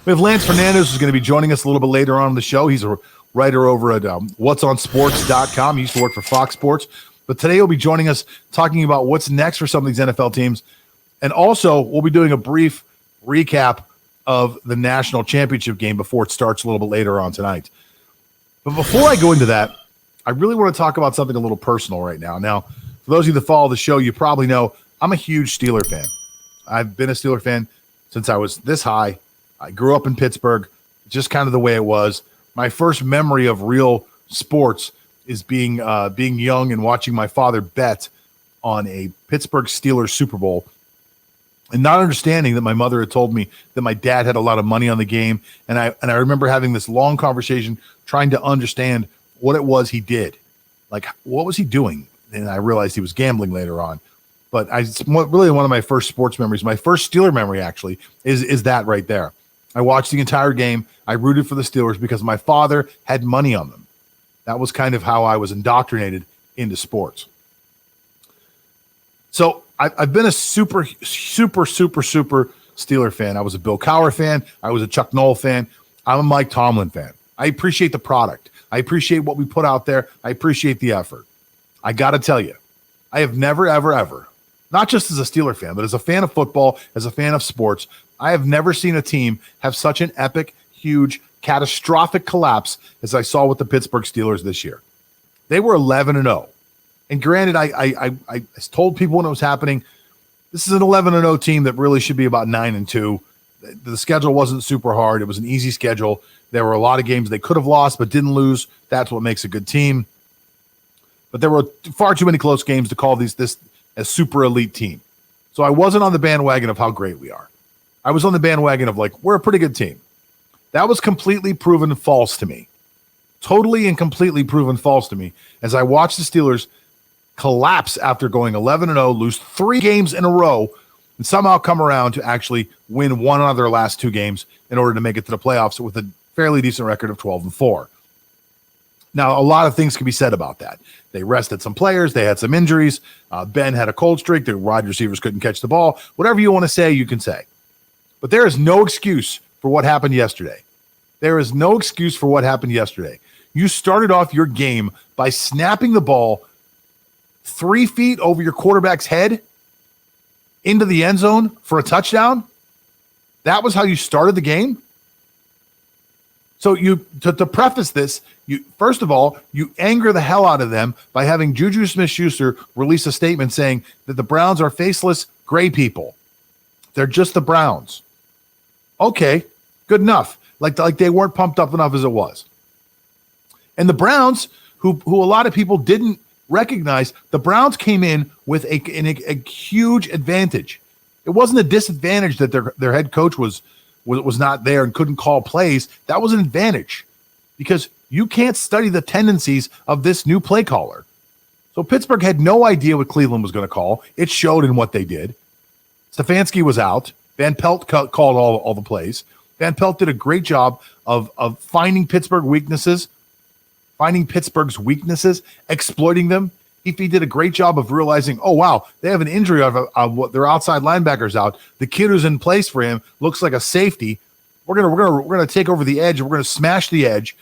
We have Lance Fernandez, who's going to be joining us a little bit later on in the show. He's a writer over at whatsonsports.com. He used to work for Fox Sports. But today he'll be joining us talking about what's next for some of these NFL teams. And also, we'll be doing a brief recap of the national championship game before it starts a little bit later on tonight. But before I go into that, I really want to talk about something a little personal right now. Now, for those of you that follow the show, you probably know I'm a huge Steeler fan. I've been a Steeler fan since I was this high. I grew up in Pittsburgh, just kind of the way it was. My first memory of real sports is being young and watching my father bet on a Pittsburgh Steelers Super Bowl and not understanding that my mother had told me that my dad had a lot of money on the game. And I remember having this long conversation trying to understand what it was he did. Like, what was he doing? And I realized he was gambling later on. But it's really one of my first sports memories. My first Steeler memory, actually, is that right there. I watched the entire game. I rooted for the Steelers because my father had money on them. That was kind of how I was indoctrinated into sports. So I've been a super Steeler fan. I was a Bill Cowher fan. I was a Chuck Noll fan. I'm a Mike Tomlin fan. I appreciate the product. I appreciate what we put out there. I appreciate the effort. I got to tell you, I have never, ever, not just as a Steeler fan, but as a fan of football, as a fan of sports, I have never seen a team have such an epic, huge, catastrophic collapse as I saw with the Pittsburgh Steelers this year. They were 11-0. And granted, I told people when it was happening, this is an 11-0 team that really should be about 9-2. The schedule wasn't super hard. It was an easy schedule. There were a lot of games they could have lost but didn't lose. That's what makes a good team. But there were far too many close games to call this a super elite team. So I wasn't on the bandwagon of how great we are. I was on the bandwagon of, like, we're a pretty good team. That was completely proven false to me. Totally and completely proven false to me as I watched the Steelers collapse after going 11-0, lose 3 games in a row, and somehow come around to actually win one of their last 2 games in order to make it to the playoffs with a fairly decent record of 12-4. Now, a lot of things can be said about that. They rested some players. They had some injuries. Ben had a cold streak. The wide receivers couldn't catch the ball. Whatever you want to say, you can say. But there is no excuse for what happened yesterday. There is no excuse for what happened yesterday. You started off your game by snapping the ball 3 feet over your quarterback's head into the end zone for a touchdown. That was how you started the game. So to preface this, first of all, you anger the hell out of them by having Juju Smith-Schuster release a statement saying that the Browns are faceless gray people. They're just the Browns. Okay, good enough. Like they weren't pumped up enough as it was. And the Browns, who a lot of people didn't recognize, the Browns came in with a huge advantage. It wasn't a disadvantage that their head coach was not there and couldn't call plays. That was an advantage because you can't study the tendencies of this new play caller. So Pittsburgh had no idea what Cleveland was going to call. It showed in what they did. Stefanski was out. Van Pelt called all the plays. Van Pelt did a great job of finding Pittsburgh's weaknesses, exploiting them. He did a great job of realizing, oh, wow, they have an injury of what their outside linebackers out. The kid who's in place for him looks like a safety. We're gonna take over the edge. We're gonna smash the edge.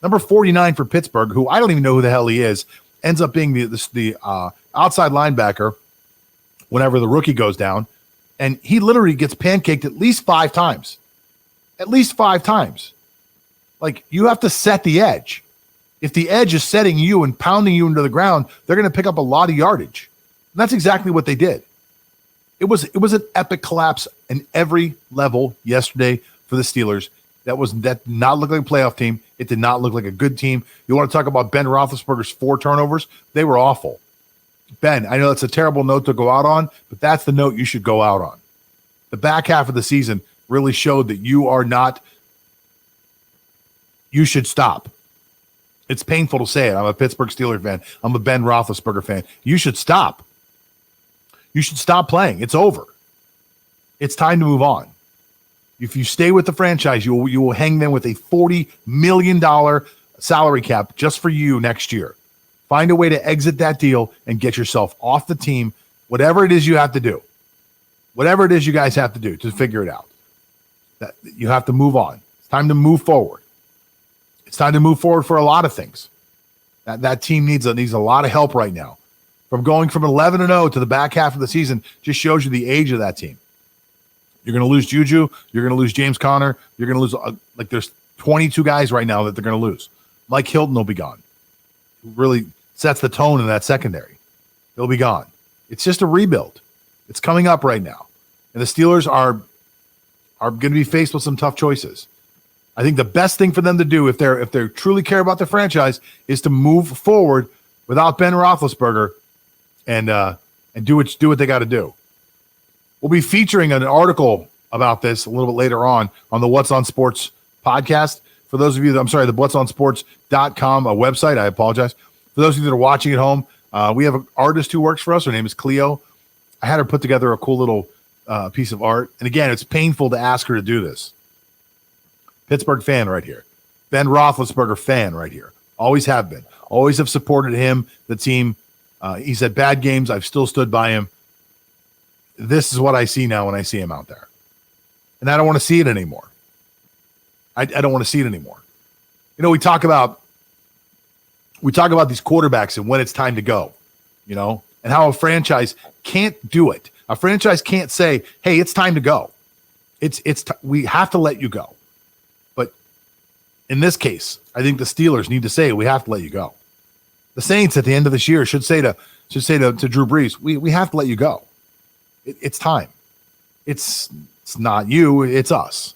Number 49 for Pittsburgh, who I don't even know who the hell he is, ends up being the outside linebacker whenever the rookie goes down, and he literally gets pancaked at least 5 times. At least 5 times. Like, you have to set the edge. If the edge is setting you and pounding you into the ground, they're going to pick up a lot of yardage. And that's exactly what they did. It was an epic collapse in every level yesterday for the Steelers. That did not look like a playoff team. It did not look like a good team. You want to talk about Ben Roethlisberger's 4 turnovers? They were awful. Ben, I know that's a terrible note to go out on, but that's the note you should go out on. The back half of the season really showed that you should stop. It's painful to say it. I'm a Pittsburgh Steelers fan. I'm a Ben Roethlisberger fan. You should stop. You should stop playing. It's over. It's time to move on. If you stay with the franchise, you will hang them with a $40 million salary cap just for you next year. Find a way to exit that deal and get yourself off the team, whatever it is you have to do. Whatever it is you guys have to do to figure it out. that you have to move on. It's time to move forward. It's time to move forward for a lot of things. That team needs a lot of help right now. From going from 11-0 to the back half of the season just shows you the age of that team. You're going to lose Juju. You're going to lose James Conner. You're going to lose there's 22 guys right now that they're going to lose. Mike Hilton will be gone. Really sets the tone in that secondary. He'll be gone. It's just a rebuild. It's coming up right now. And the Steelers are going to be faced with some tough choices. I think the best thing for them to do if they truly care about their franchise is to move forward without Ben Roethlisberger and do what they got to do. We'll be featuring an article about this a little bit later on the What's on Sports podcast. For those of you the whatsonsports.com website, I apologize. For those of you that are watching at home, we have an artist who works for us. Her name is Cleo. I had her put together a cool little piece of art. And again, it's painful to ask her to do this. Pittsburgh fan right here. Ben Roethlisberger fan right here. Always have been. Always have supported him, the team. He's had bad games. I've still stood by him. This is what I see now when I see him out there. And I don't want to see it anymore. I don't want to see it anymore. You know, we talk about these quarterbacks and when it's time to go, you know, and how a franchise can't do it. A franchise can't say, hey, it's time to go. We have to let you go. But in this case, I think the Steelers need to say, we have to let you go. The Saints at the end of this year should say to Drew Brees, we have to let you go. It's time. It's not you, it's us.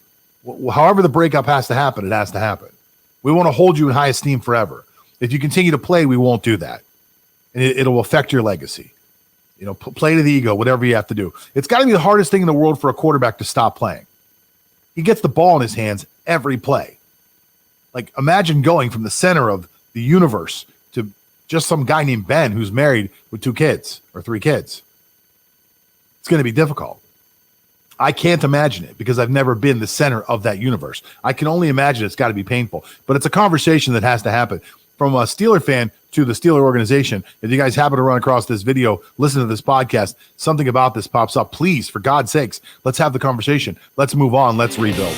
However the breakup has to happen, it has to happen. We want to hold you in high esteem forever. If you continue to play, we won't do that. And it'll affect your legacy. You know, play to the ego, whatever you have to do. It's got to be the hardest thing in the world for a quarterback to stop playing. He gets the ball in his hands every play. Like, imagine going from the center of the universe to just some guy named Ben who's married with 2 kids or 3 kids. It's going to be difficult. I can't imagine it because I've never been the center of that universe. I can only imagine it's got to be painful. But it's a conversation that has to happen. From a Steeler fan to the Steeler organization, if you guys happen to run across this video, listen to this podcast, something about this pops up, please, for God's sakes, let's have the conversation. Let's move on. Let's rebuild.